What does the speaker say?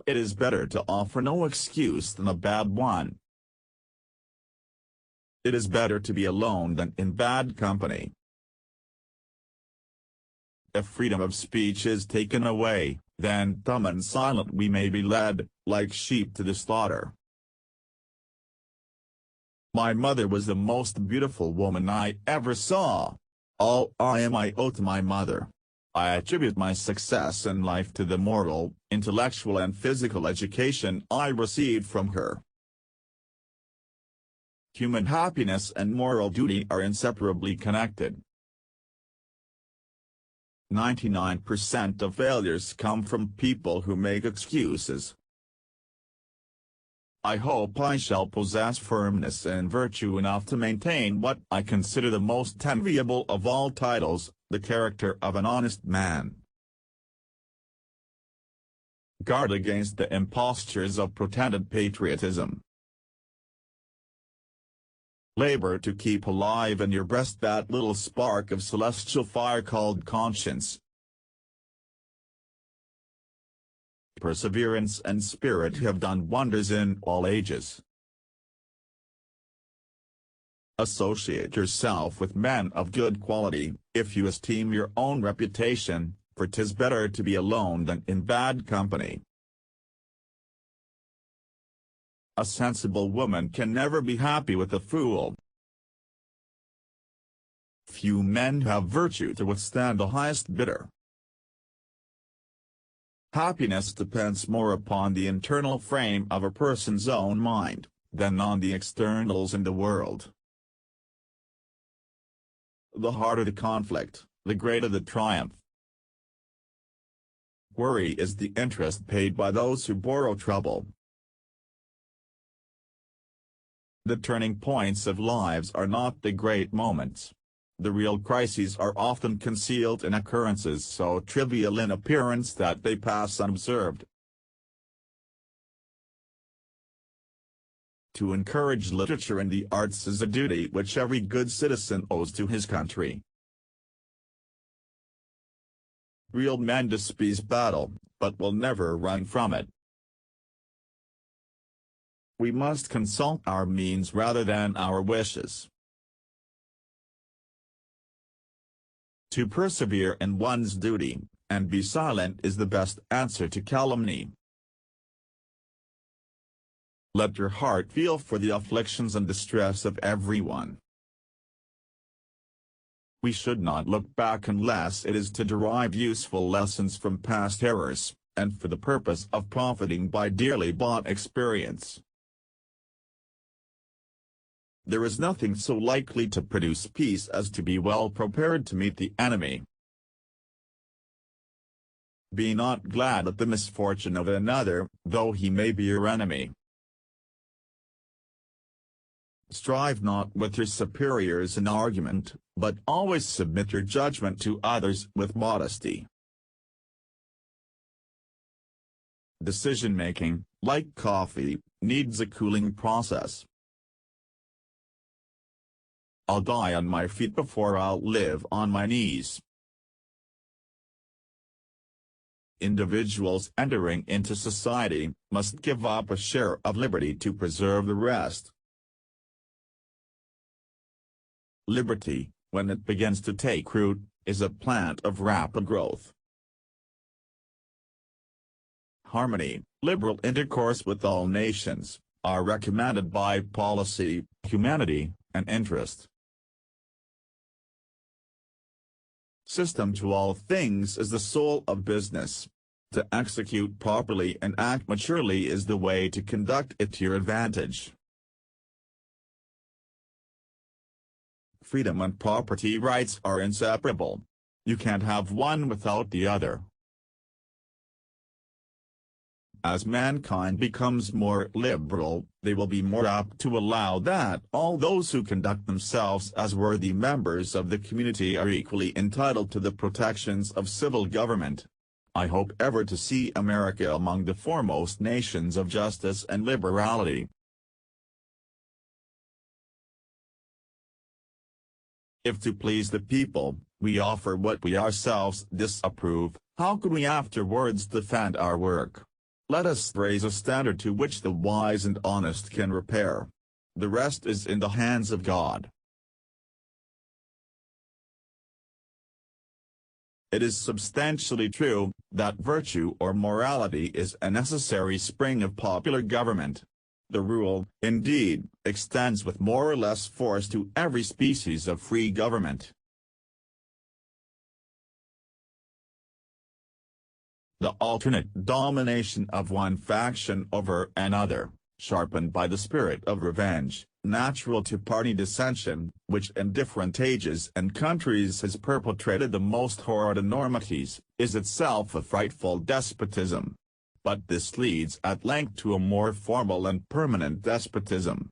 It is better to offer no excuse than a bad one. It is better to be alone than in bad company. If freedom of speech is taken away, then dumb and silent we may be led, like sheep to the slaughter. My mother was the most beautiful woman I ever saw. All I owe to my mother. I attribute my success in life to the moral, intellectual and physical education I received from her. Human happiness and moral duty are inseparably connected. 99% of failures come from people who make excuses. I hope I shall possess firmness and virtue enough to maintain what I consider the most enviable of all titles, the character of an honest man. Guard against the impostures of pretended patriotism. Labor to keep alive in your breast that little spark of celestial fire called conscience. Perseverance and spirit have done wonders in all ages. Associate yourself with men of good quality, if you esteem your own reputation, for 'tis better to be alone than in bad company. A sensible woman can never be happy with a fool. Few men have virtue to withstand the highest bidder. Happiness depends more upon the internal frame of a person's own mind, than on the externals in the world. The harder the conflict, the greater the triumph. Worry is the interest paid by those who borrow trouble. The turning points of lives are not the great moments. The real crises are often concealed in occurrences so trivial in appearance that they pass unobserved. To encourage literature and the arts is a duty which every good citizen owes to his country. Real men despise battle, but will never run from it. We must consult our means rather than our wishes. To persevere in one's duty, and be silent is the best answer to calumny. Let your heart feel for the afflictions and distress of everyone. We should not look back unless it is to derive useful lessons from past errors, and for the purpose of profiting by dearly bought experience. There is nothing so likely to produce peace as to be well prepared to meet the enemy. Be not glad at the misfortune of another, though he may be your enemy. Strive not with your superiors in argument, but always submit your judgment to others with modesty. Decision-making, like coffee, needs a cooling process. I'll die on my feet before I'll live on my knees. Individuals entering into society must give up a share of liberty to preserve the rest. Liberty, when it begins to take root, is a plant of rapid growth. Harmony, liberal intercourse with all nations, are recommended by policy, humanity, and interest. System to all things is the soul of business. To execute properly and act maturely is the way to conduct it to your advantage. Freedom and property rights are inseparable. You can't have one without the other. As mankind becomes more liberal, they will be more apt to allow that all those who conduct themselves as worthy members of the community are equally entitled to the protections of civil government. I hope ever to see America among the foremost nations of justice and liberality. If to please the people, we offer what we ourselves disapprove, how could we afterwards defend our work? Let us raise a standard to which the wise and honest can repair. The rest is in the hands of God. It is substantially true that virtue or morality is a necessary spring of popular government. The rule, indeed, extends with more or less force to every species of free government. The alternate domination of one faction over another, sharpened by the spirit of revenge, natural to party dissension, which in different ages and countries has perpetrated the most horrid enormities, is itself a frightful despotism. But this leads at length to a more formal and permanent despotism,